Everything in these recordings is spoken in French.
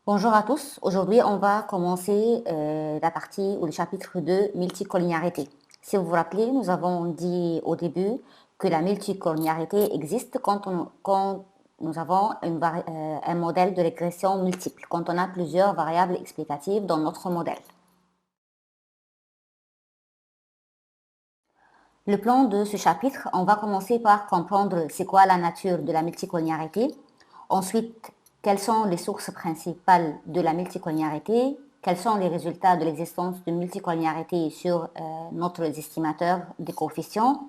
Bonjour à tous. Aujourd'hui, on va commencer la partie ou le chapitre de multicollinéarité. Si vous vous rappelez, nous avons dit au début que la multicollinéarité existe quand nous avons un modèle de régression multiple, quand on a plusieurs variables explicatives dans notre modèle. Le plan de ce chapitre, on va commencer par comprendre c'est quoi la nature de la multicollinéarité. Ensuite, quelles sont les sources principales de la multicollinéarité, quels sont les résultats de l'existence de multicollinéarité sur notre estimateur des coefficients,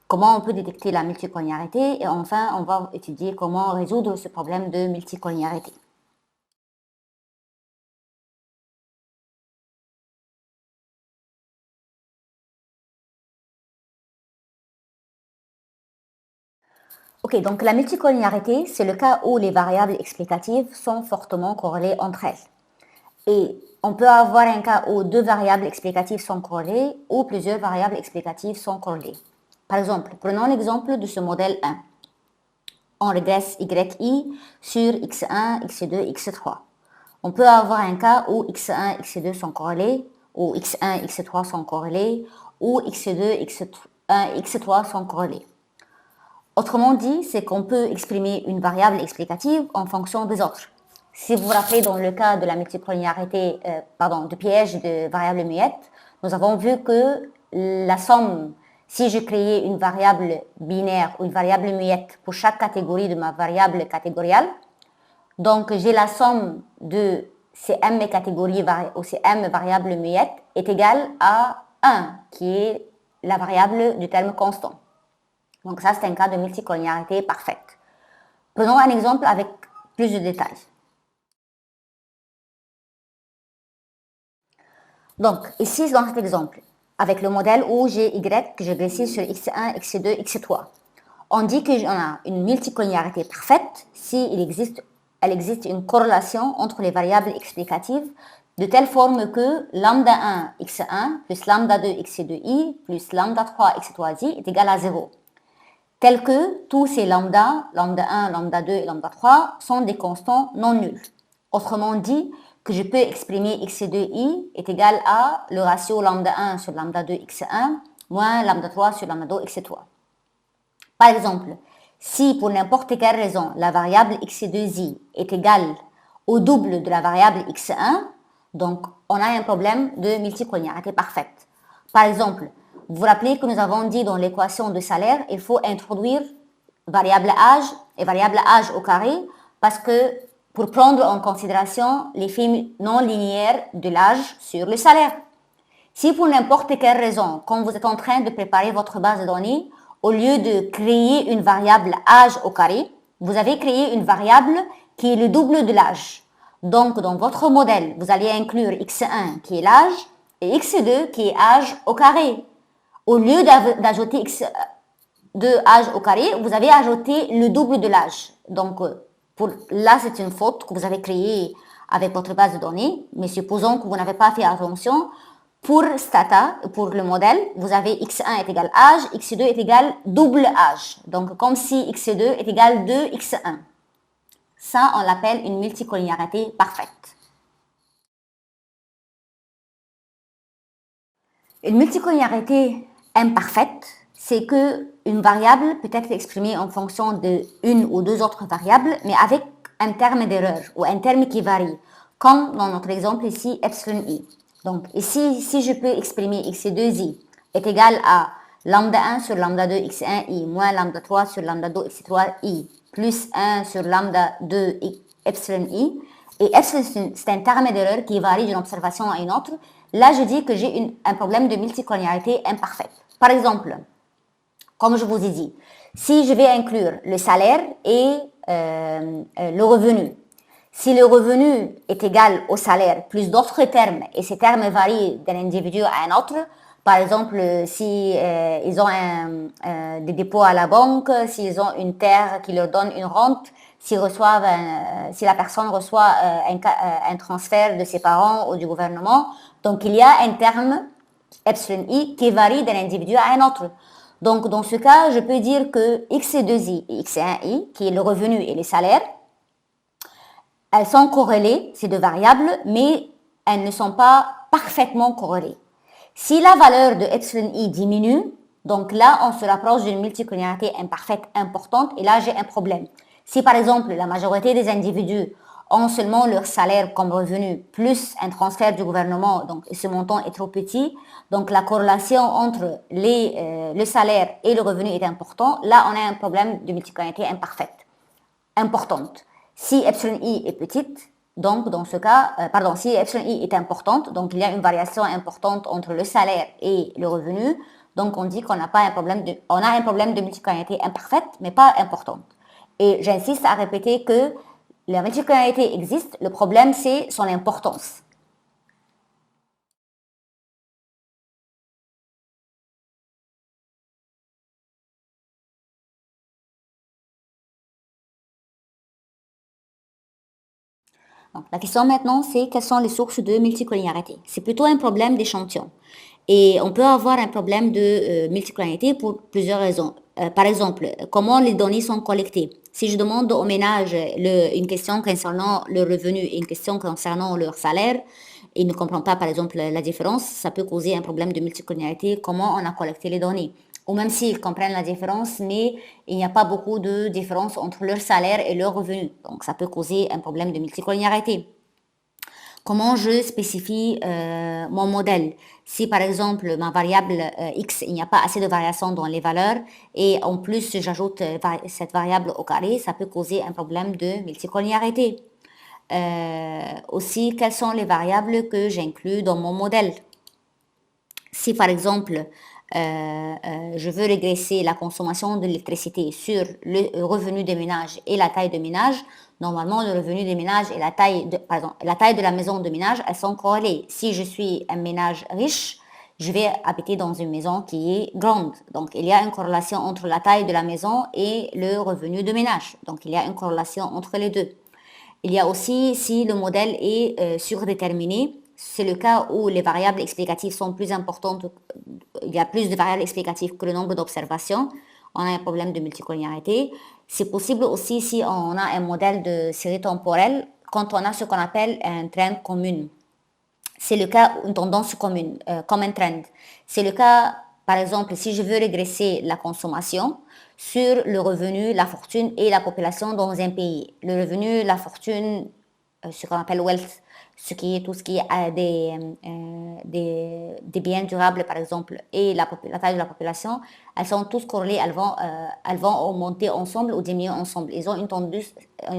comment on peut détecter la multicollinéarité et enfin, on va étudier comment résoudre ce problème de multicollinéarité. Ok, donc la multicollinéarité, c'est le cas où les variables explicatives sont fortement corrélées entre elles. Et on peut avoir un cas où deux variables explicatives sont corrélées ou plusieurs variables explicatives sont corrélées. Par exemple, prenons l'exemple de ce modèle 1. On régresse YI sur X1, X2, X3. On peut avoir un cas où X1, X2 sont corrélés, ou X1, X3 sont corrélés, ou X2, X1, X3 sont corrélés. Autrement dit, c'est qu'on peut exprimer une variable explicative en fonction des autres. Si vous vous rappelez dans le cas de la multicollinéarité, du piège de variables muettes, nous avons vu que la somme, si je créais une variable binaire ou une variable muette pour chaque catégorie de ma variable catégoriale, donc j'ai la somme de ces m catégories ou ces m variables muettes est égale à 1, qui est la variable du terme constant. Donc ça, c'est un cas de multicollinéarité parfaite. Prenons un exemple avec plus de détails. Donc, ici, dans cet exemple, avec le modèle où j'ai Y que je grésille sur X1, X2, X3, on dit qu'on a une multicollinéarité parfaite si elle existe une corrélation entre les variables explicatives de telle forme que lambda 1 x1 plus lambda 2 x2i plus lambda 3 x3i est égal à 0. Tel que tous ces lambda, lambda 1, lambda 2 et lambda 3 sont des constants non nuls. Autrement dit, que je peux exprimer x2i est égal à le ratio lambda 1 sur lambda 2 x1 moins lambda 3 sur lambda 2 x3. Par exemple, si pour n'importe quelle raison la variable x2i est égale au double de la variable x1, donc on a un problème de multicollinéarité parfaite. Par exemple, vous vous rappelez que nous avons dit dans l'équation de salaire, il faut introduire variable âge et variable âge au carré parce que pour prendre en considération l'effet non linéaire de l'âge sur le salaire. Si pour n'importe quelle raison, quand vous êtes en train de préparer votre base de données, au lieu de créer une variable âge au carré, vous avez créé une variable qui est le double de l'âge. Donc, dans votre modèle, vous allez inclure x1 qui est l'âge et x2 qui est âge au carré. Au lieu d'ajouter x2 âge au carré, vous avez ajouté le double de l'âge. Donc, là, c'est une faute que vous avez créée avec votre base de données, mais supposons que vous n'avez pas fait attention. Pour Stata, pour le modèle, vous avez x1 est égal âge, x2 est égal double âge. Donc, comme si x2 est égal 2x1. Ça, on l'appelle une multicollinéarité parfaite. Une multicollinéarité imparfaite, c'est que une variable peut être exprimée en fonction de une ou deux autres variables, mais avec un terme d'erreur ou un terme qui varie, comme dans notre exemple ici, epsilon i. Donc ici, si je peux exprimer x2i est égal à lambda 1 sur lambda 2 x1i moins lambda 3 sur lambda 2 x3i plus 1 sur lambda 2 epsilon i, et epsilon c'est un terme d'erreur qui varie d'une observation à une autre, là je dis que j'ai un problème de multicollinéarité imparfaite. Par exemple, comme je vous ai dit, si je vais inclure le salaire et le revenu, si le revenu est égal au salaire plus d'autres termes, et ces termes varient d'un individu à un autre, par exemple, si ils ont des dépôts à la banque, s'ils ont une terre qui leur donne une rente, si la personne reçoit un transfert de ses parents ou du gouvernement, donc il y a un terme epsilon i qui varie d'un individu à un autre. Donc dans ce cas, je peux dire que x2i et x1i, qui est le revenu et les salaires, elles sont corrélées, ces deux variables, mais elles ne sont pas parfaitement corrélées. Si la valeur de epsilon i diminue, donc là, on se rapproche d'une multicollinéarité imparfaite importante et là, j'ai un problème. Si par exemple, la majorité des individus ont seulement leur salaire comme revenu plus un transfert du gouvernement, donc ce montant est trop petit, donc la corrélation entre le salaire et le revenu est important, là, on a un problème de multicollinéarité imparfaite, importante. Si epsilon i est petite, donc dans ce cas, si epsilon i est importante, donc il y a une variation importante entre le salaire et le revenu, donc on dit qu'on n'a pas un problème on a un problème de multicollinéarité imparfaite, mais pas importante. Et j'insiste à répéter que la multicollinéarité existe, le problème c'est son importance. Donc, la question maintenant, c'est quelles sont les sources de multicollinéarité. C'est plutôt un problème d'échantillon. Et on peut avoir un problème de multicollinéarité pour plusieurs raisons. Par exemple, comment les données sont collectées. Si je demande aux ménages une question concernant leur revenu et une question concernant leur salaire, ils ne comprennent pas, par exemple, la différence, ça peut causer un problème de multicollinéarité, comment on a collecté les données. Ou même s'ils comprennent la différence, mais il n'y a pas beaucoup de différence entre leur salaire et leur revenu. Donc, ça peut causer un problème de multicollinéarité. Comment je spécifie mon modèle? Si par exemple ma variable x, il n'y a pas assez de variation dans les valeurs et en plus j'ajoute cette variable au carré, ça peut causer un problème de multicollinéarité. Aussi, quelles sont les variables que j'inclus dans mon modèle? Si par exemple je veux régresser la consommation d'électricité sur le revenu des ménages et la taille de ménage, normalement le revenu des ménages et la taille de la maison de ménage, elles sont corrélées. Si je suis un ménage riche, je vais habiter dans une maison qui est grande. Donc il y a une corrélation entre la taille de la maison et le revenu de ménage. Donc il y a une corrélation entre les deux. Il y a aussi si le modèle est surdéterminé, c'est le cas où les variables explicatives sont plus importantes, il y a plus de variables explicatives que le nombre d'observations, on a un problème de multicollinéarité. C'est possible aussi si on a un modèle de série temporelle, quand on a ce qu'on appelle un trend commune. C'est le cas, une tendance commune, comme un trend. C'est le cas, par exemple, si je veux régresser la consommation sur le revenu, la fortune et la population dans un pays. Le revenu, la fortune, ce qu'on appelle wealth, ce qui est tout ce qui est des biens durables, par exemple, et la taille de la population, elles sont tous corrélées, elles vont augmenter ensemble ou diminuer ensemble. Ils ont une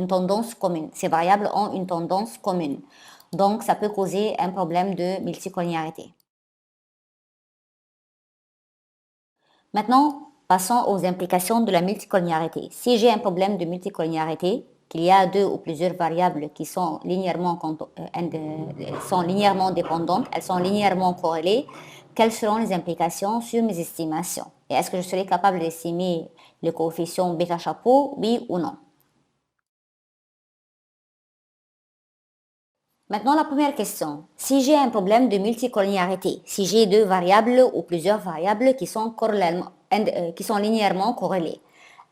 tendance commune. Ces variables ont une tendance commune. Donc, ça peut causer un problème de multicollinéarité. Maintenant, passons aux implications de la multicollinéarité. Si j'ai un problème de multicollinéarité, qu'il y a deux ou plusieurs variables qui sont linéairement dépendantes, elles sont linéairement corrélées, quelles seront les implications sur mes estimations? Et est-ce que je serai capable d'estimer le coefficient bêta chapeau, oui ou non? Maintenant, la première question. Si j'ai un problème de multicollinéarité, si j'ai deux variables ou plusieurs variables qui sont linéairement corrélées,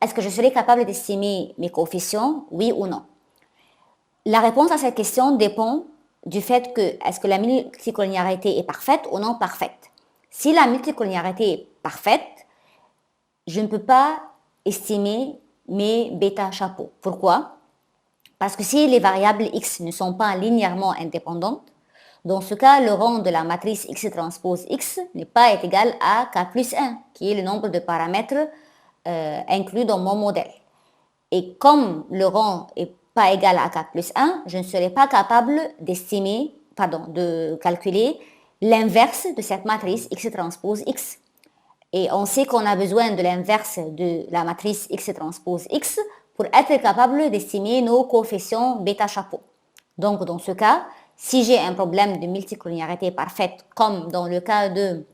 est-ce que je serai capable d'estimer mes coefficients, oui ou non? La réponse à cette question dépend du fait que est-ce que la multicollinéarité est parfaite ou non parfaite. Si la multicollinéarité est parfaite, je ne peux pas estimer mes bêta chapeaux. Pourquoi? Parce que si les variables x ne sont pas linéairement indépendantes, dans ce cas, le rang de la matrice x transpose x n'est pas égal à k plus 1, qui est le nombre de paramètres inclus dans mon modèle. Et comme le rang n'est pas égal à k plus 1, je ne serai pas capable de calculer l'inverse de cette matrice x transpose x. Et on sait qu'on a besoin de l'inverse de la matrice x transpose x pour être capable d'estimer nos coefficients bêta chapeau. Donc, dans ce cas, si j'ai un problème de multicollinéarité parfaite, comme dans le cas de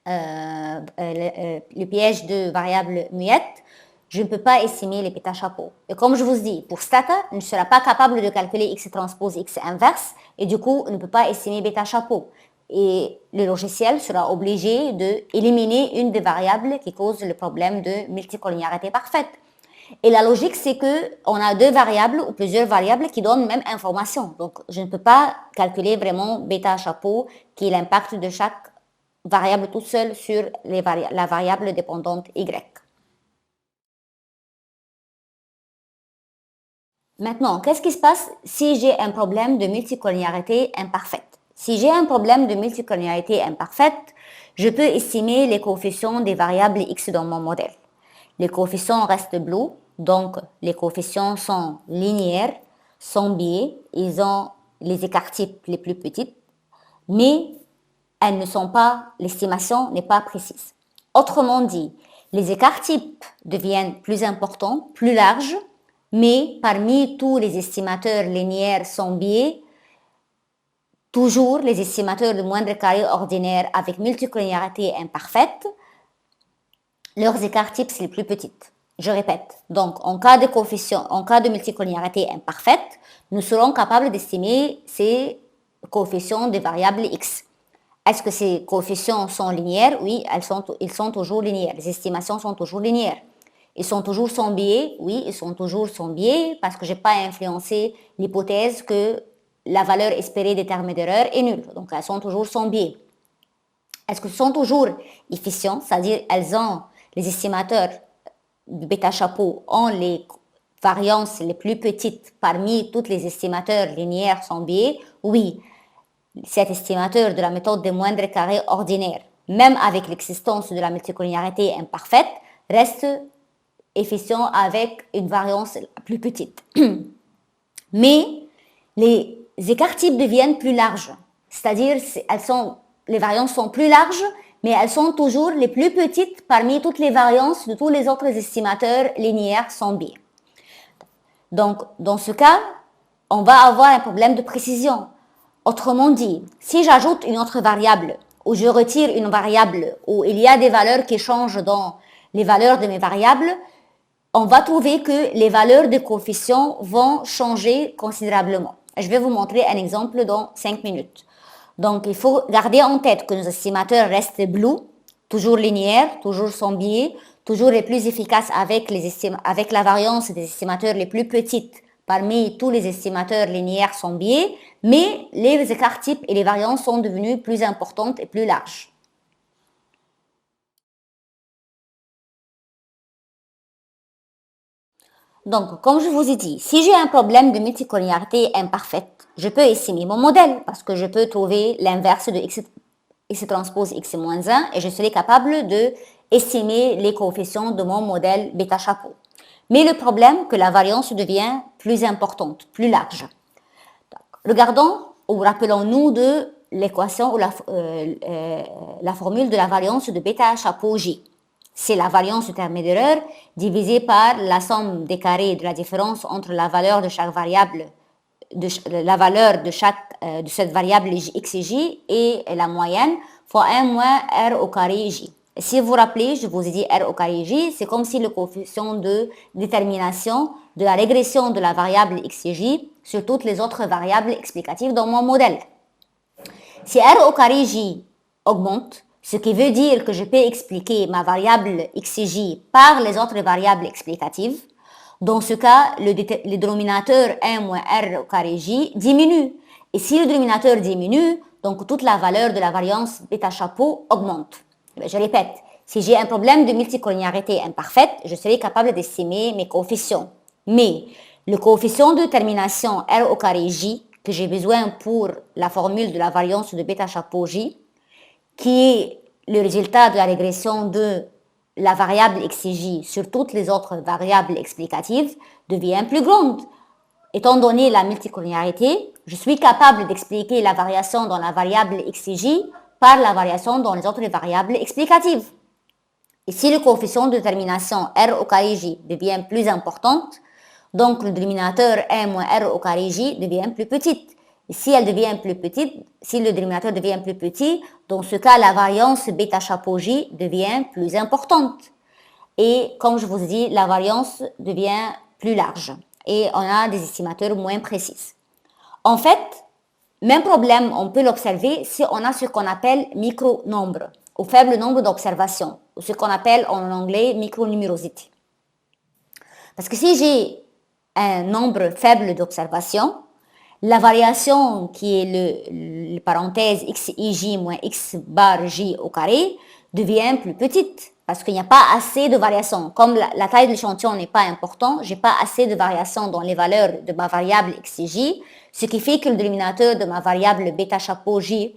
le piège de variable muette, je ne peux pas estimer les bêta chapeaux. Et comme je vous dis, pour Stata, on ne sera pas capable de calculer x transpose x inverse, et du coup, on ne peut pas estimer bêta chapeau. Et le logiciel sera obligé d'éliminer une des variables qui cause le problème de multicollinéarité parfaite. Et la logique, c'est qu'on a deux variables ou plusieurs variables qui donnent même information. Donc, je ne peux pas calculer vraiment bêta chapeau, qui est l'impact de chaque variable toute seule sur la variable dépendante y. Maintenant, qu'est-ce qui se passe si j'ai un problème de multicollinéarité imparfaite? Si j'ai un problème de multicollinéarité imparfaite, je peux estimer les coefficients des variables x dans mon modèle. Les coefficients restent bleus, donc les coefficients sont linéaires, sans biais, ils ont les écarts-types les plus petites, mais elles ne sont pas, l'estimation n'est pas précise. Autrement dit, les écarts-types deviennent plus importants, plus larges, mais parmi tous les estimateurs linéaires sans biais, toujours les estimateurs de moindre carré ordinaire avec multicollinéarité imparfaite, leurs écarts-types sont les plus petites. Je répète, donc en cas de multicollinéarité imparfaite, nous serons capables d'estimer ces coefficients des variables x. Est-ce que ces coefficients sont linéaires? Oui, ils sont toujours linéaires. Les estimations sont toujours linéaires. Ils sont toujours sans biais? Oui, ils sont toujours sans biais parce que je n'ai pas influencé l'hypothèse que la valeur espérée des termes d'erreur est nulle. Donc, elles sont toujours sans biais. Est-ce qu'elles sont toujours efficients? C'est-à-dire, les estimateurs de bêta chapeau ont les variances les plus petites parmi tous les estimateurs linéaires sans biais? Oui. Cet estimateur de la méthode des moindres carrés ordinaires, même avec l'existence de la multicollinéarité imparfaite, reste efficient avec une variance plus petite. Mais les écarts-types deviennent plus larges, c'est-à-dire les variances sont plus larges, mais elles sont toujours les plus petites parmi toutes les variances de tous les autres estimateurs linéaires sans biais. Donc, dans ce cas, on va avoir un problème de précision. Autrement dit, si j'ajoute une autre variable ou je retire une variable où il y a des valeurs qui changent dans les valeurs de mes variables, on va trouver que les valeurs des coefficients vont changer considérablement. Je vais vous montrer un exemple dans 5 minutes. Donc, il faut garder en tête que nos estimateurs restent bleus, toujours linéaires, toujours sans biais, toujours les plus efficaces avec la variance des estimateurs les plus petites parmi tous les estimateurs linéaires sans biais, mais les écarts-types et les variances sont devenues plus importantes et plus larges. Donc, comme je vous ai dit, si j'ai un problème de multicollinéarité imparfaite, je peux estimer mon modèle parce que je peux trouver l'inverse de x transpose x moins 1 et je serai capable de estimer les coefficients de mon modèle bêta chapeau. Mais le problème, c'est que la variance devient plus importante, plus large. Donc, regardons ou rappelons-nous de l'équation ou la formule de la variance de bêta chapeau j. C'est la variance du terme d'erreur divisée par la somme des carrés de la différence entre la valeur de chaque variable, de cette variable x et j et la moyenne fois 1 moins r au carré j. Si vous vous rappelez, je vous ai dit r au carré j, c'est comme si le coefficient de détermination de la régression de la variable x et j sur toutes les autres variables explicatives dans mon modèle. Si r au carré j augmente, ce qui veut dire que je peux expliquer ma variable x et j par les autres variables explicatives, dans ce cas, le dénominateur 1 moins r au carré j diminue. Et si le dénominateur diminue, donc toute la valeur de la variance bêta chapeau augmente. Je répète, si j'ai un problème de multicollinéarité imparfaite, je serai capable d'estimer mes coefficients. Mais le coefficient de termination r au carré j que j'ai besoin pour la formule de la variance de bêta chapeau j, qui est le résultat de la régression de la variable x et j sur toutes les autres variables explicatives, devient plus grande. Étant donné la multicollinéarité, je suis capable d'expliquer la variation dans la variable x et j par la variation dans les autres variables explicatives. Et si le coefficient de détermination r au carré j devient plus important, donc le dénominateur 1 moins r au carré j devient plus petit. Et si elle devient plus petite, si le dénominateur devient plus petit, dans ce cas, la variance bêta chapeau j devient plus importante. Et comme je vous ai dit, la variance devient plus large. Et on a des estimateurs moins précis. En fait, même problème, on peut l'observer si on a ce qu'on appelle micro-nombre, ou faible nombre d'observations, ou ce qu'on appelle en anglais micronumérosité. Parce que si j'ai un nombre faible d'observations, la variation qui est le parenthèse xij moins x bar j au carré devient plus petite parce qu'il n'y a pas assez de variation. Comme la taille de l'échantillon n'est pas importante, je n'ai pas assez de variation dans les valeurs de ma variable xij, ce qui fait que le dénominateur de ma variable bêta chapeau j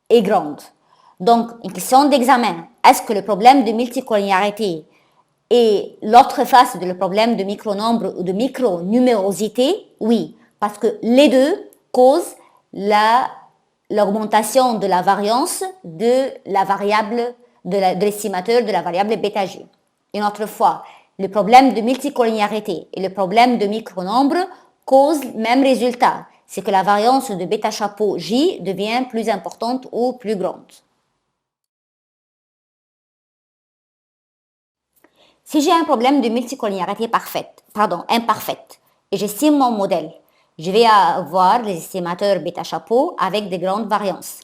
est grande. Donc, une question d'examen. Est-ce que le problème de multicollinéarité est l'autre face du problème de micronombre ou de micronumérosité? Oui, parce que les deux causent l'augmentation de la variance de la variable de l'estimateur de la variable bêta j. Une autre fois, le problème de multicollinéarité et le problème de micronombre causent le même résultat. C'est que la variance de bêta chapeau j devient plus importante ou plus grande. Si j'ai un problème de multicollinéarité imparfaite, et j'estime mon modèle, je vais avoir les estimateurs bêta chapeau avec des grandes variances.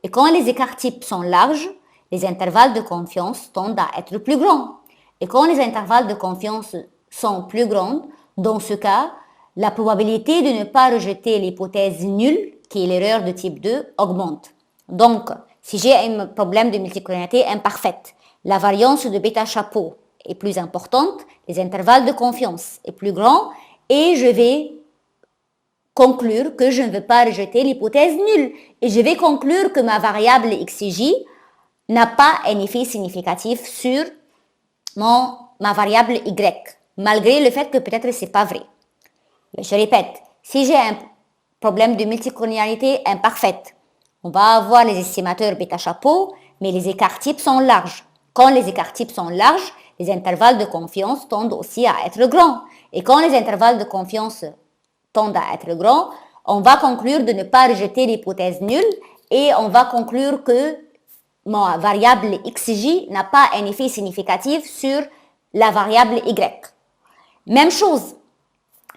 Et quand les écarts types sont larges, les intervalles de confiance tendent à être plus grands. Et quand les intervalles de confiance sont plus grands, dans ce cas, la probabilité de ne pas rejeter l'hypothèse nulle, qui est l'erreur de type 2, augmente. Donc, si j'ai un problème de multicollinéarité imparfaite, la variance de bêta chapeau est plus importante, les intervalles de confiance est plus grand, et je vais conclure que je ne veux pas rejeter l'hypothèse nulle. Et je vais conclure que ma variable xj n'a pas un effet significatif sur ma variable y, malgré le fait que peut-être c'est pas vrai. Je répète, si j'ai un problème de multicollinéarité imparfaite, on va avoir les estimateurs bêta chapeau, mais les écarts types sont larges. Quand les écarts types sont larges, les intervalles de confiance tendent aussi à être grands. Et quand les intervalles de confiance tendent à être grands, on va conclure de ne pas rejeter l'hypothèse nulle et on va conclure que ma variable xj n'a pas un effet significatif sur la variable y. Même chose,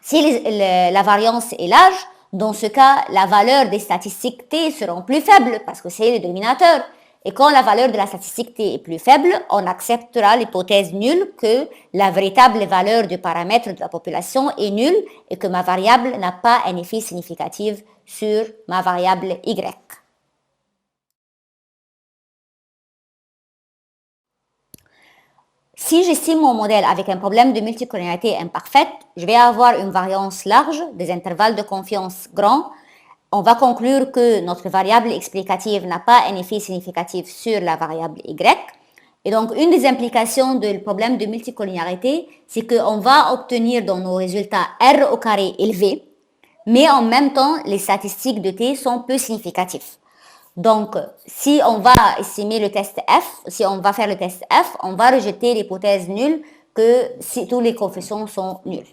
si la variance est large, dans ce cas, la valeur des statistiques t seront plus faibles parce que c'est le dénominateur. Et quand la valeur de la statistique t est plus faible, on acceptera l'hypothèse nulle que la véritable valeur du paramètre de la population est nulle et que ma variable n'a pas un effet significatif sur ma variable y. Si j'estime mon modèle avec un problème de multicollinéarité imparfaite, je vais avoir une variance large, des intervalles de confiance grands. On va conclure que notre variable explicative n'a pas un effet significatif sur la variable y. Et donc, une des implications du problème de multicollinéarité, c'est qu'on va obtenir dans nos résultats R au carré élevé, mais en même temps, les statistiques de t sont peu significatives. Donc, si on va estimer le test F, si on va faire le test F, on va rejeter l'hypothèse nulle que si tous les coefficients sont nuls.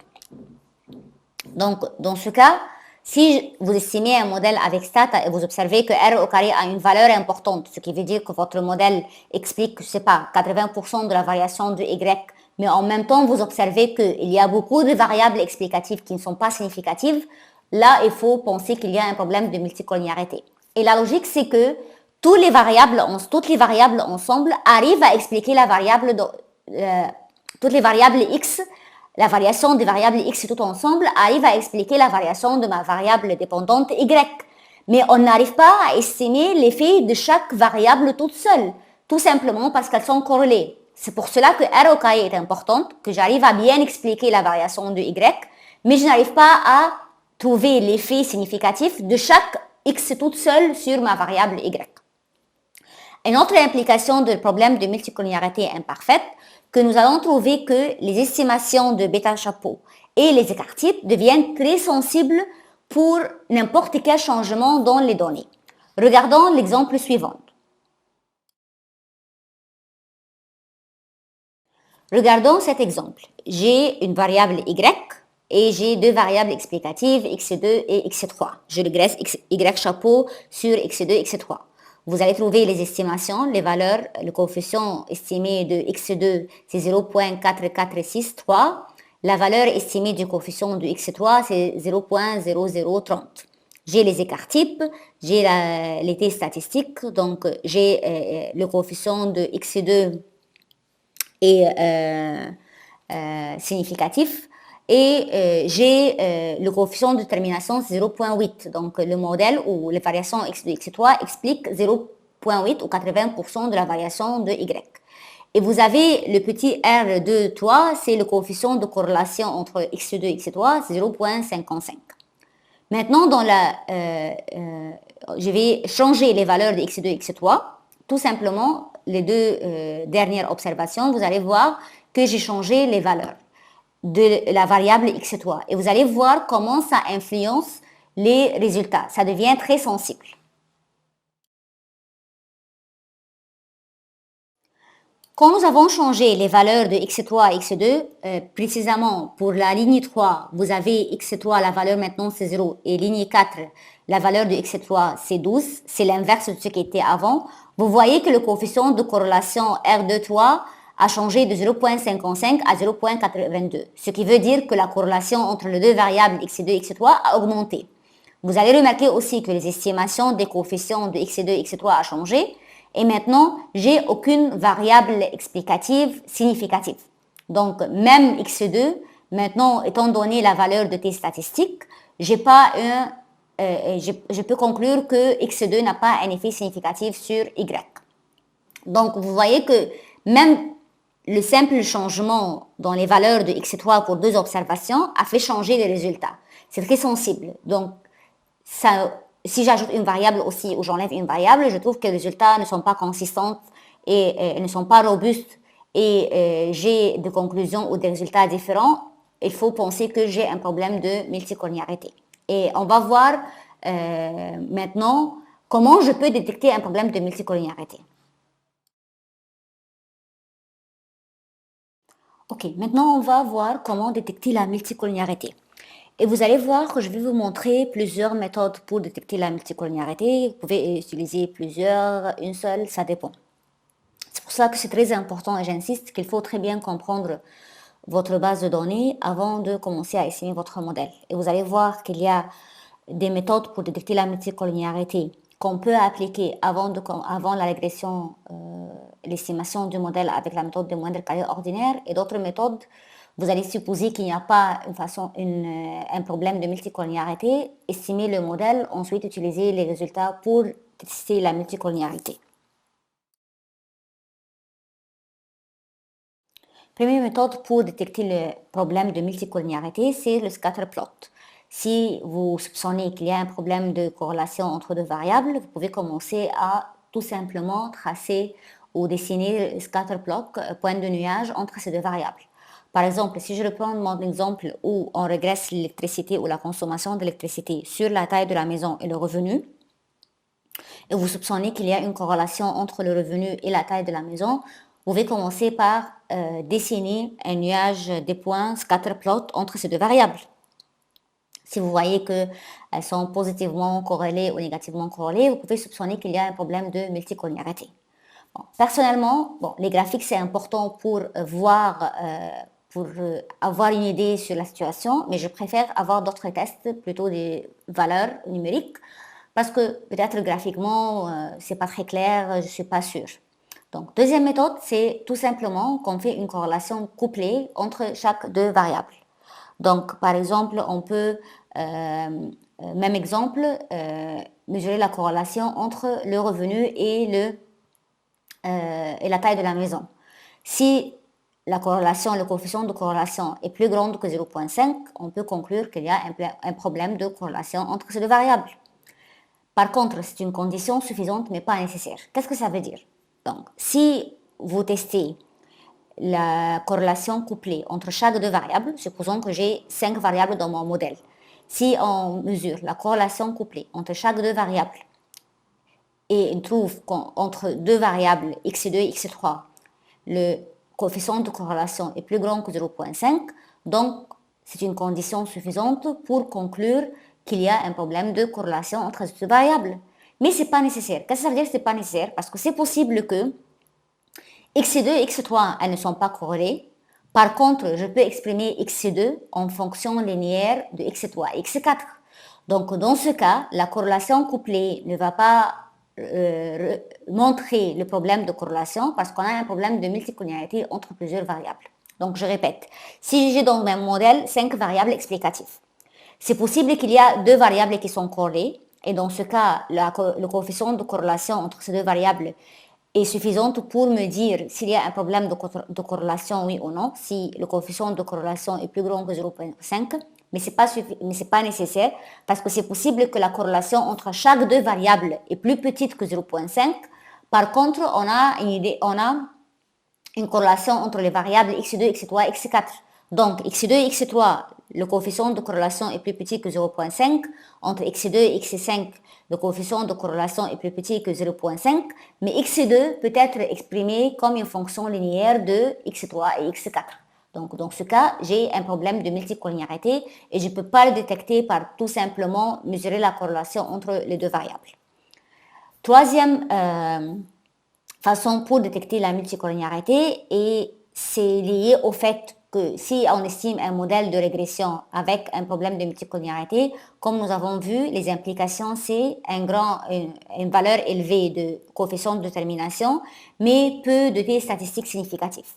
Donc, dans ce cas, si vous estimez un modèle avec stat et vous observez que R au carré a une valeur importante, ce qui veut dire que votre modèle explique, je sais pas, 80% de la variation de Y, mais en même temps, vous observez qu'il y a beaucoup de variables explicatives qui ne sont pas significatives, là, il faut penser qu'il y a un problème de multicollinéarité. Et la logique, c'est que toutes les variables ensemble arrivent à expliquer la variable, toutes les variables x, la variation des variables x tout ensemble arrive à expliquer la variation de ma variable dépendante y. Mais on n'arrive pas à estimer l'effet de chaque variable toute seule, tout simplement parce qu'elles sont corrélées. C'est pour cela que R au carré est importante, que j'arrive à bien expliquer la variation de y, mais je n'arrive pas à trouver l'effet significatif de chaque x toute seule sur ma variable y. Une autre implication du problème de multicollinéarité imparfaite, que nous allons trouver que les estimations de bêta chapeau et les écarts types deviennent très sensibles pour n'importe quel changement dans les données. Regardons l'exemple suivant. Regardons cet exemple. J'ai une variable y et j'ai deux variables explicatives, x2 et x3. Je regresse y chapeau sur x2, x3. Vous allez trouver les estimations, les valeurs, le coefficient estimé de x2, c'est 0.4463. La valeur estimée du coefficient de x3, c'est 0.0030. J'ai les écarts types, j'ai les t statistiques, donc j'ai le coefficient de x2 et significatif. Et j'ai le coefficient de détermination 0,8. Donc le modèle ou les variations x2, x3 expliquent 0,8 ou 80% de la variation de y. Et vous avez le petit r de 3, c'est le coefficient de corrélation entre x2 et x3, c'est 0,55. Maintenant, je vais changer les valeurs de x2 et x3. Tout simplement, les deux dernières observations, vous allez voir que j'ai changé les valeurs de la variable x3. Et vous allez voir comment ça influence les résultats. Ça devient très sensible. Quand nous avons changé les valeurs de x3 et x2, précisément pour la ligne 3, vous avez x3, la valeur maintenant c'est 0, et ligne 4, la valeur de x3 c'est 12, c'est l'inverse de ce qui était avant. Vous voyez que le coefficient de corrélation R2-3 a changé de 0,55 à 0,82, ce qui veut dire que la corrélation entre les deux variables x2 et x3 a augmenté. Vous allez remarquer aussi que les estimations des coefficients de x2 et x3 a changé. Et maintenant, j'ai aucune variable explicative significative. Donc, même x2, maintenant, étant donné la valeur de t statistique, je peux conclure que x2 n'a pas un effet significatif sur y. Donc, vous voyez que même le simple changement dans les valeurs de x3 pour deux observations a fait changer les résultats. C'est très sensible. Donc, si j'ajoute une variable aussi ou j'enlève une variable, je trouve que les résultats ne sont pas consistants et ne sont pas robustes et j'ai des conclusions ou des résultats différents. Il faut penser que j'ai un problème de multicollinéarité. Et on va voir maintenant comment je peux détecter un problème de multicollinéarité. Ok, maintenant on va voir comment détecter la multicollinéarité. Et vous allez voir que je vais vous montrer plusieurs méthodes pour détecter la multicollinéarité. Vous pouvez utiliser plusieurs, une seule, ça dépend. C'est pour ça que c'est très important et j'insiste qu'il faut très bien comprendre votre base de données avant de commencer à estimer votre modèle. Et vous allez voir qu'il y a des méthodes pour détecter la multicollinéarité qu'on peut appliquer avant la régression, l'estimation du modèle avec la méthode de moindre carrière ordinaire et d'autres méthodes. Vous allez supposer qu'il n'y a pas un problème de multicollinéarité, estimer le modèle, ensuite utiliser les résultats pour tester la multicollinéarité. Première méthode pour détecter le problème de multicollinéarité, c'est le scatterplot. Si vous soupçonnez qu'il y a un problème de corrélation entre deux variables, vous pouvez commencer à tout simplement tracer ou dessiner le scatterplot, point de nuage entre ces deux variables. Par exemple, si je reprends mon exemple où on régresse l'électricité ou la consommation d'électricité sur la taille de la maison et le revenu, et vous soupçonnez qu'il y a une corrélation entre le revenu et la taille de la maison, vous pouvez commencer par dessiner un nuage des points scatterplot entre ces deux variables. Si vous voyez qu'elles sont positivement corrélées ou négativement corrélées, vous pouvez soupçonner qu'il y a un problème de multicollinéarité. Bon, personnellement, les graphiques c'est important pour voir, pour avoir une idée sur la situation, mais je préfère avoir d'autres tests, plutôt des valeurs numériques, parce que peut-être graphiquement c'est pas très clair, je suis pas sûre. Donc, deuxième méthode, c'est tout simplement qu'on fait une corrélation couplée entre chaque deux variables. Donc, par exemple, on peut, même exemple, mesurer la corrélation entre le revenu et la taille de la maison. Si la corrélation, le coefficient de corrélation est plus grand que 0,5, on peut conclure qu'il y a un problème de corrélation entre ces deux variables. Par contre, c'est une condition suffisante mais pas nécessaire. Qu'est-ce que ça veut dire? Donc, si vous testez la corrélation couplée entre chaque deux variables, supposons que j'ai 5 variables dans mon modèle. Si on mesure la corrélation couplée entre chaque deux variables et on trouve qu'entre deux variables x2 et x3, le coefficient de corrélation est plus grand que 0,5, donc c'est une condition suffisante pour conclure qu'il y a un problème de corrélation entre ces deux variables. Mais ce n'est pas nécessaire. Qu'est-ce que ça veut dire que ce n'est pas nécessaire? Parce que c'est possible que x2 et x3, elles ne sont pas corrélées. Par contre, je peux exprimer x2 en fonction linéaire de x3 et x4. Donc, dans ce cas, la corrélation couplée ne va pas montrer le problème de corrélation parce qu'on a un problème de multicollinéarité entre plusieurs variables. Donc, je répète, si j'ai dans mon modèle 5 variables explicatives, c'est possible qu'il y a 2 variables qui sont corrélées, et dans ce cas, le coefficient de corrélation entre ces 2 variables est suffisante pour me dire s'il y a un problème de corrélation, oui ou non, si le coefficient de corrélation est plus grand que 0,5, mais ce n'est pas nécessaire, parce que c'est possible que la corrélation entre chaque 2 variables est plus petite que 0,5. Par contre, on a une corrélation entre les variables x2, x3, x4. Donc, x2 et x3, le coefficient de corrélation est plus petit que 0,5. Entre x2 et x5, le coefficient de corrélation est plus petit que 0,5. Mais x2 peut être exprimé comme une fonction linéaire de x3 et x4. Donc, dans ce cas, j'ai un problème de multicollinéarité et je ne peux pas le détecter par tout simplement mesurer la corrélation entre les 2 variables. Troisième façon pour détecter la multicollinéarité, et c'est lié au fait que si on estime un modèle de régression avec un problème de multicollinéarité, comme nous avons vu, les implications, c'est une valeur élevée de coefficient de détermination, mais peu de t statistiques significatifs.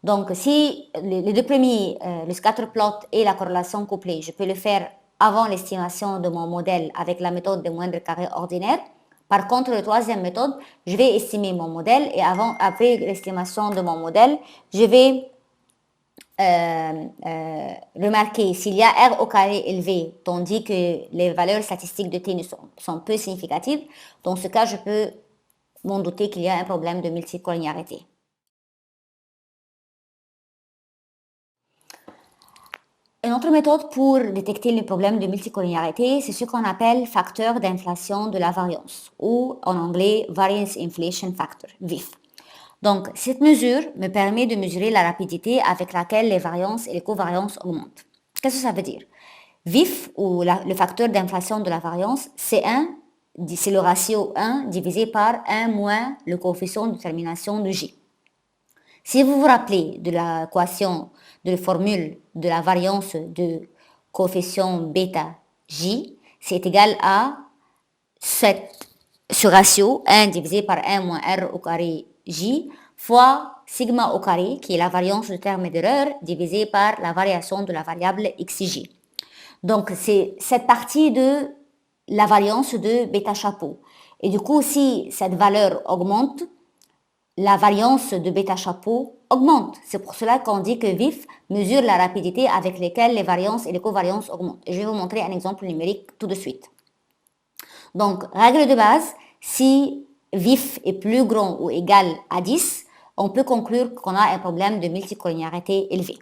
Donc, si les 2 premiers, le scatterplot et la corrélation couplée, je peux le faire avant l'estimation de mon modèle avec la méthode de moindre carré ordinaire. Par contre, la troisième méthode, je vais estimer mon modèle et après l'estimation de mon modèle, je vais remarquer s'il y a R au carré élevé, tandis que les valeurs statistiques de T sont peu significatives. Dans ce cas, je peux m'en douter qu'il y a un problème de multicollinéarité. Une autre méthode pour détecter le problème de multicollinéarité, c'est ce qu'on appelle facteur d'inflation de la variance, ou en anglais Variance Inflation Factor, VIF. Donc, cette mesure me permet de mesurer la rapidité avec laquelle les variances et les covariances augmentent. Qu'est-ce que ça veut dire? VIF, ou le facteur d'inflation de la variance, c'est le ratio 1 divisé par 1 moins le coefficient de détermination de J. Si vous vous rappelez de l'équation, de la formule de la variance de coefficient bêta J, c'est égal à ce ratio 1 divisé par 1 moins R au carré J fois sigma au carré, qui est la variance de terme d'erreur, divisé par la variation de la variable xj. Donc, c'est cette partie de la variance de bêta chapeau. Et du coup, si cette valeur augmente, la variance de bêta chapeau augmente. C'est pour cela qu'on dit que VIF mesure la rapidité avec laquelle les variances et les covariances augmentent. Et je vais vous montrer un exemple numérique tout de suite. Donc, règle de base, si VIF est plus grand ou égal à 10, on peut conclure qu'on a un problème de multicollinéarité élevé.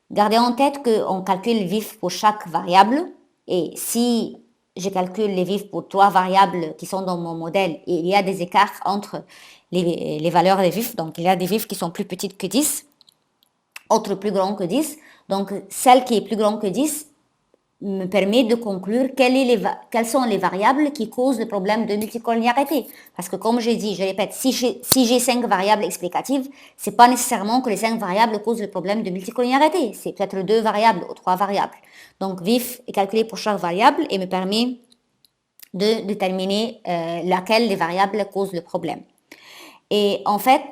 Gardez en tête qu'on calcule VIF pour chaque variable, et si je calcule les VIF pour 3 variables qui sont dans mon modèle et il y a des écarts entre les valeurs des VIF, donc il y a des VIF qui sont plus petites que 10, autres plus grands que 10, donc celle qui est plus grande que 10 me permet de conclure quelles sont les variables qui causent le problème de multicollinéarité. Parce que comme j'ai dit, je répète, si j'ai 5 variables explicatives, c'est pas nécessairement que les 5 variables causent le problème de multicollinéarité. C'est peut-être 2 variables ou 3 variables. Donc VIF est calculé pour chaque variable et me permet de déterminer laquelle des variables cause le problème. Et en fait,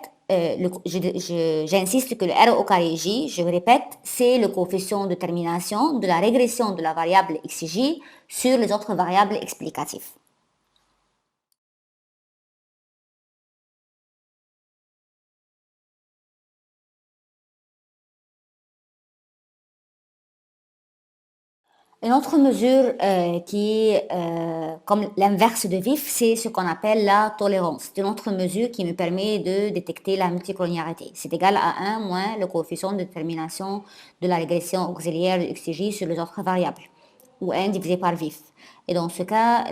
j'insiste que le R au carré J, je répète, c'est le coefficient de détermination de la régression de la variable xj sur les autres variables explicatives. Une autre mesure qui est comme l'inverse de VIF, c'est ce qu'on appelle la tolérance. C'est une autre mesure qui me permet de détecter la multicollinéarité. C'est égal à 1 moins le coefficient de détermination de la régression auxiliaire de xj sur les autres variables, ou 1 divisé par VIF. Et dans ce cas,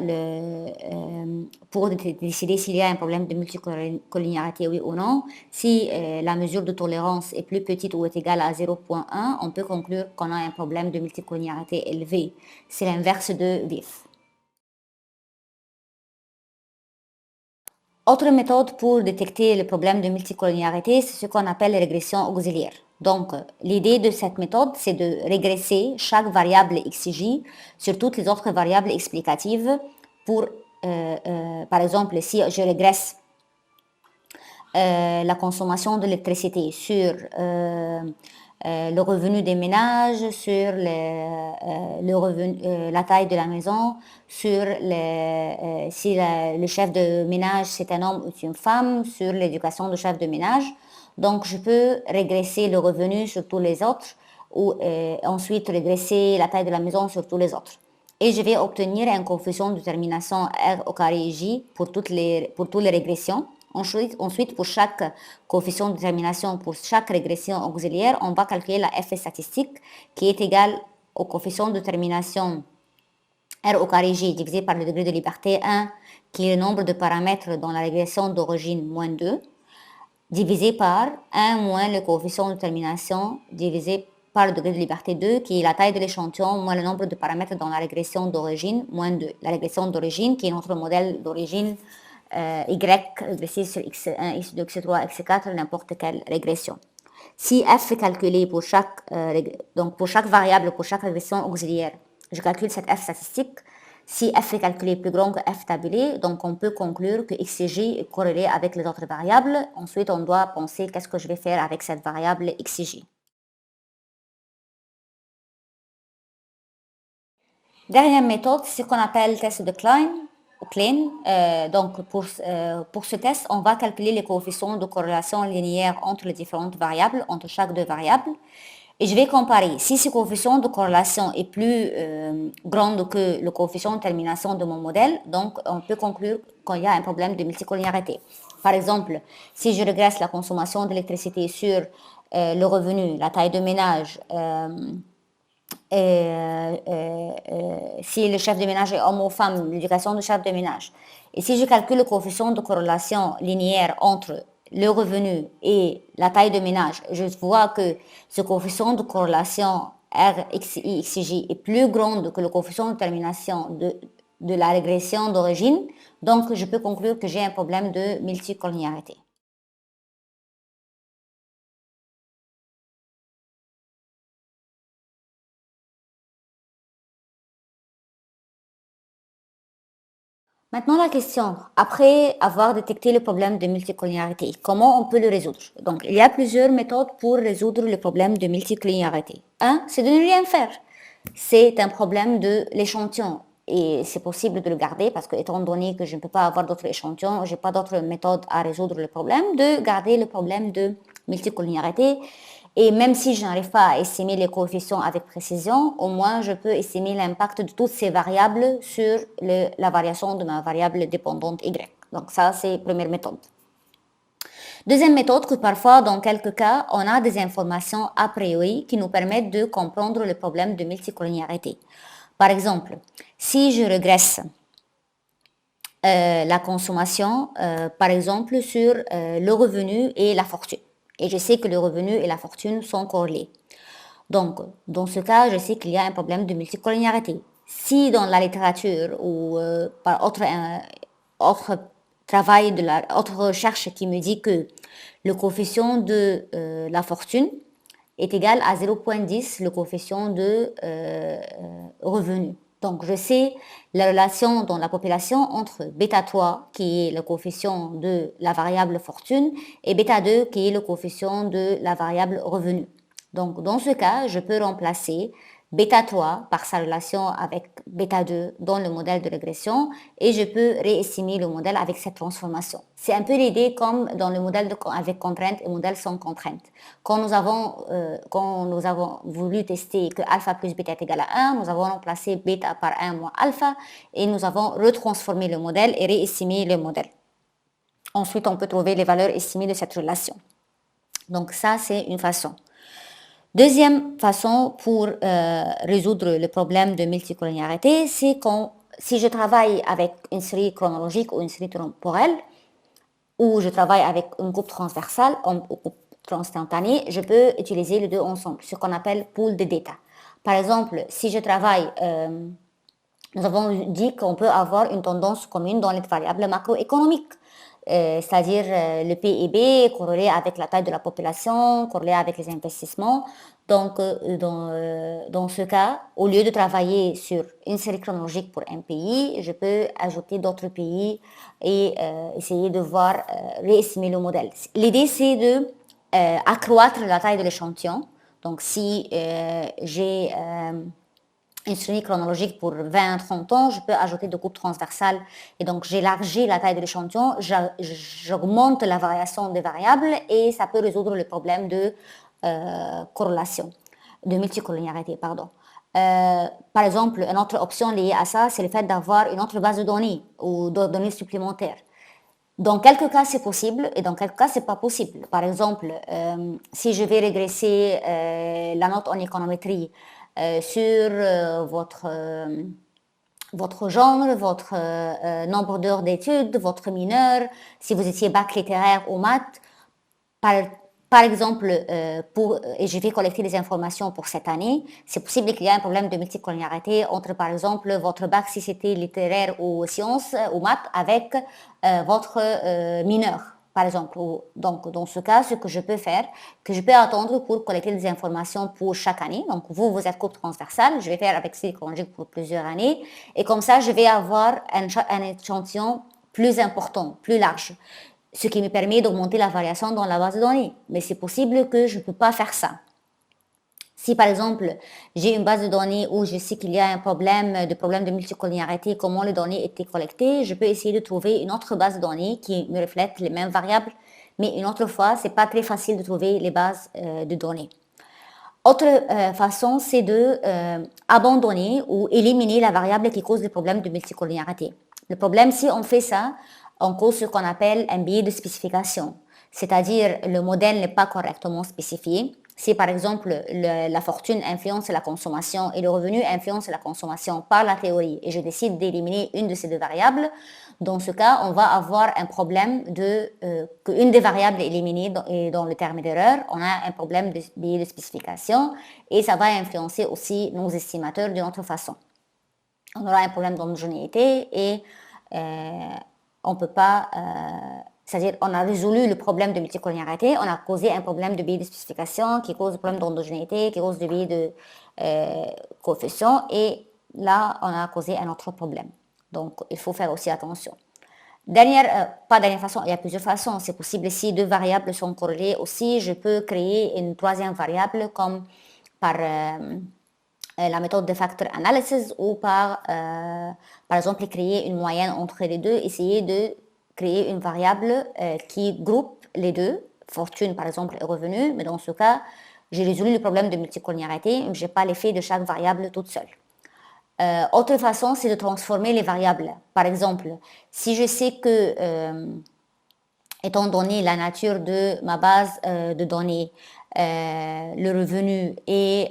pour décider s'il y a un problème de multicollinéarité, oui ou non, si la mesure de tolérance est plus petite ou est égale à 0,1, on peut conclure qu'on a un problème de multicollinéarité élevé. C'est l'inverse de VIF. Autre méthode pour détecter le problème de multicollinéarité, c'est ce qu'on appelle régression auxiliaire. Donc, l'idée de cette méthode, c'est de régresser chaque variable xj sur toutes les autres variables explicatives pour, par exemple, si je régresse la consommation d'électricité, sur le revenu des ménages, sur le revenu, la taille de la maison, sur si le chef de ménage c'est un homme ou une femme, sur l'éducation du chef de ménage. Donc je peux régresser le revenu sur tous les autres ou ensuite régresser la taille de la maison sur tous les autres. Et je vais obtenir un coefficient de détermination R au carré J pour toutes les régressions. Ensuite, pour chaque coefficient de détermination, pour chaque régression auxiliaire, on va calculer la f statistique qui est égale au coefficient de détermination R au carré J divisé par le degré de liberté 1, qui est le nombre de paramètres dans la régression d'origine moins 2, divisé par 1 moins le coefficient de détermination divisé par le degré de liberté 2, qui est la taille de l'échantillon moins le nombre de paramètres dans la régression d'origine moins 2. La régression d'origine, qui est notre modèle d'origine Y régressif sur X1, X2, X3, X4, n'importe quelle régression. Si f est calculé pour chaque variable, pour chaque régression auxiliaire, je calcule cette f statistique. Si f est calculé plus grand que f tabulé, donc on peut conclure que x et j est corrélé avec les autres variables. Ensuite, on doit penser qu'est-ce que je vais faire avec cette variable x et j. Dernière méthode, c'est ce qu'on appelle test de Klein. Donc, pour ce test, on va calculer les coefficients de corrélation linéaire entre les différentes variables, entre chaque deux variables. Et je vais comparer. Si ce coefficient de corrélation est plus grand que le coefficient de termination de mon modèle, donc on peut conclure qu'il y a un problème de multicollinéarité. Par exemple, si je régresse la consommation d'électricité sur le revenu, la taille de ménage, si le chef de ménage est homme ou femme, l'éducation du chef de ménage. Et si je calcule le coefficient de corrélation linéaire entre le revenu et la taille de ménage, je vois que ce coefficient de corrélation RXI, XJ est plus grand que le coefficient de termination de la régression d'origine. Donc, je peux conclure que j'ai un problème de multicollinéarité. Maintenant, la question, après avoir détecté le problème de multicollinéarité, comment on peut le résoudre? Donc, il y a plusieurs méthodes pour résoudre le problème de multicollinéarité. Un, c'est de ne rien faire. C'est un problème de l'échantillon et c'est possible de le garder parce que, étant donné que je ne peux pas avoir d'autres échantillons, je n'ai pas d'autre méthode à résoudre le problème, de garder le problème de multicollinéarité. Et même si je n'arrive pas à estimer les coefficients avec précision, au moins je peux estimer l'impact de toutes ces variables sur la variation de ma variable dépendante Y. Donc ça, c'est la première méthode. Deuxième méthode, que parfois, dans quelques cas, on a des informations a priori qui nous permettent de comprendre le problème de multicollinéarité. Par exemple, si je régresse la consommation, par exemple, sur le revenu et la fortune. Et je sais que le revenu et la fortune sont corrélés. Donc, dans ce cas, je sais qu'il y a un problème de multicollinéarité. Si dans la littérature ou par autre travail, autre recherche qui me dit que le coefficient de la fortune est égal à 0,10 le coefficient de revenu. Donc, je sais la relation dans la population entre bêta 3, qui est le coefficient de la variable fortune, et bêta 2, qui est le coefficient de la variable revenu. Donc, dans ce cas, je peux remplacer bêta 3 par sa relation avec bêta 2 dans le modèle de régression et je peux réestimer le modèle avec cette transformation. C'est un peu l'idée comme dans le modèle avec contrainte et modèle sans contrainte. Quand nous avons voulu tester que alpha plus bêta est égal à 1, nous avons remplacé bêta par 1 moins alpha et nous avons retransformé le modèle et réestimé le modèle. Ensuite, on peut trouver les valeurs estimées de cette relation. Donc ça, c'est une façon. Deuxième façon pour résoudre le problème de multicollinéarité, c'est si je travaille avec une série chronologique ou une série temporelle, ou je travaille avec une coupe transversale ou coupe transinstantanée, je peux utiliser les deux ensemble, ce qu'on appelle pool de data. Par exemple, si je travaille, nous avons dit qu'on peut avoir une tendance commune dans les variables macroéconomiques. C'est-à-dire le PIB corrélé avec la taille de la population, corrélé avec les investissements. Donc, dans ce cas, au lieu de travailler sur une série chronologique pour un pays, je peux ajouter d'autres pays et essayer de voir, réestimer le modèle. L'idée, c'est de accroître la taille de l'échantillon. Donc, si j'ai une série chronologique pour 20-30 ans, je peux ajouter des coupes transversales et donc j'élargis la taille de l'échantillon, j'augmente la variation des variables et ça peut résoudre le problème de corrélation, de multicollinéarité, pardon. Par exemple, une autre option liée à ça, c'est le fait d'avoir une autre base de données ou de données supplémentaires. Dans quelques cas, c'est possible et dans quelques cas, c'est pas possible. Par exemple, si je vais régresser la note en économétrie sur votre genre, votre nombre d'heures d'études, votre mineur, si vous étiez bac littéraire ou maths, par exemple, et je vais collecter des informations pour cette année, c'est possible qu'il y ait un problème de multicollinéarité entre, par exemple, votre bac si c'était littéraire ou sciences ou maths avec votre mineur, par exemple. Donc, dans ce cas, ce que je peux faire, que je peux attendre pour collecter des informations pour chaque année. Donc, vous êtes coupe transversale, je vais faire avec série chronologique pour plusieurs années. Et comme ça, je vais avoir un échantillon plus important, plus large, ce qui me permet d'augmenter la variation dans la base de données. Mais c'est possible que je ne peux pas faire ça. Si par exemple, j'ai une base de données où je sais qu'il y a un problème de multicollinéarité, comment les données étaient collectées, je peux essayer de trouver une autre base de données qui me reflète les mêmes variables, mais une autre fois, c'est pas très facile de trouver les bases de données. Autre façon, c'est de abandonner ou éliminer la variable qui cause le problème de multicollinéarité. Le problème, si on fait ça, on cause ce qu'on appelle un biais de spécification, c'est-à-dire le modèle n'est pas correctement spécifié. Si par exemple la fortune influence la consommation et le revenu influence la consommation par la théorie et je décide d'éliminer une de ces deux variables, dans ce cas, on va avoir un problème qu'une des variables est éliminée dans le terme d'erreur. On a un problème de biais de spécification et ça va influencer aussi nos estimateurs d'une autre façon. On aura un problème d'homogénéité et on peut pas, c'est-à-dire on a résolu le problème de multicollinéarité, on a causé un problème de biais de spécification qui cause le problème d'homogénéité, qui cause le biais de coefficient et là on a causé un autre problème. Donc il faut faire aussi attention. Pas dernière façon, il y a plusieurs façons. C'est possible si deux variables sont corrélées aussi, je peux créer une troisième variable comme par la méthode de factor analysis ou par exemple créer une moyenne entre les deux, essayer de créer une variable qui groupe les deux, fortune par exemple et revenu, mais dans ce cas, j'ai résolu le problème de multicollinéarité, mais je n'ai pas l'effet de chaque variable toute seule. Autre façon, c'est de transformer les variables. Par exemple, si je sais que, étant donné la nature de ma base de données, le revenu et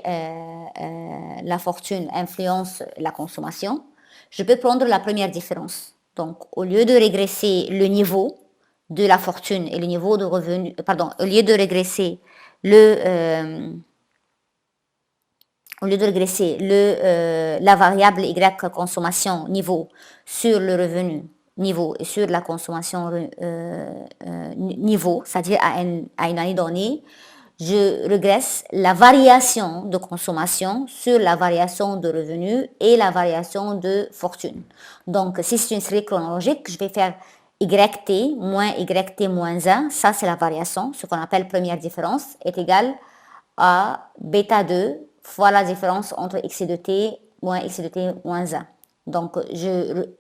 la fortune influencent la consommation, je peux prendre la première différence. Donc, au lieu de régresser le niveau de la fortune et le niveau de revenu, au lieu de régresser la variable y consommation niveau sur le revenu niveau et sur la consommation niveau, c'est-à-dire à une année donnée, je régresse la variation de consommation sur la variation de revenu et la variation de fortune. Donc, si c'est une série chronologique, je vais faire YT moins YT moins 1, ça c'est la variation, ce qu'on appelle première différence, est égal à bêta 2 fois la différence entre x de t moins x de t moins 1. Donc,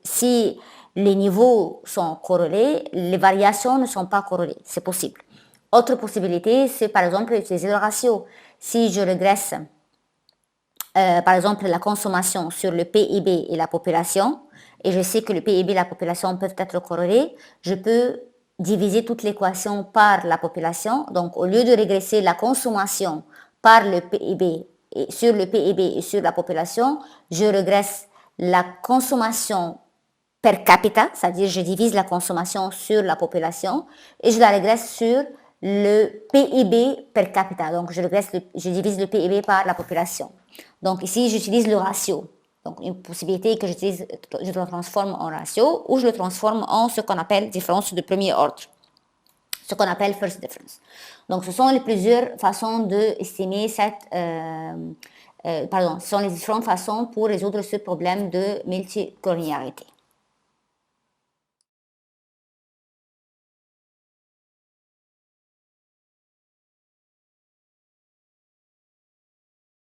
si les niveaux sont corrélés, les variations ne sont pas corrélées, c'est possible. Autre possibilité, c'est par exemple utiliser le ratio. Si je régresse, par exemple, la consommation sur le PIB et la population, et je sais que le PIB et la population peuvent être corrélés, je peux diviser toute l'équation par la population. Donc, au lieu de régresser la consommation par le PIB et sur le PIB et sur la population, je régresse la consommation per capita, c'est-à-dire je divise la consommation sur la population et je la régresse sur le PIB per capita. Donc, je divise le PIB par la population. Donc, ici, j'utilise le ratio. Donc, une possibilité que je le transforme en ratio ou je le transforme en ce qu'on appelle différence de premier ordre. ce qu'on appelle first difference. Donc, ce sont les plusieurs façons d'estimer ce sont les différentes façons pour résoudre ce problème de multicollinéarité.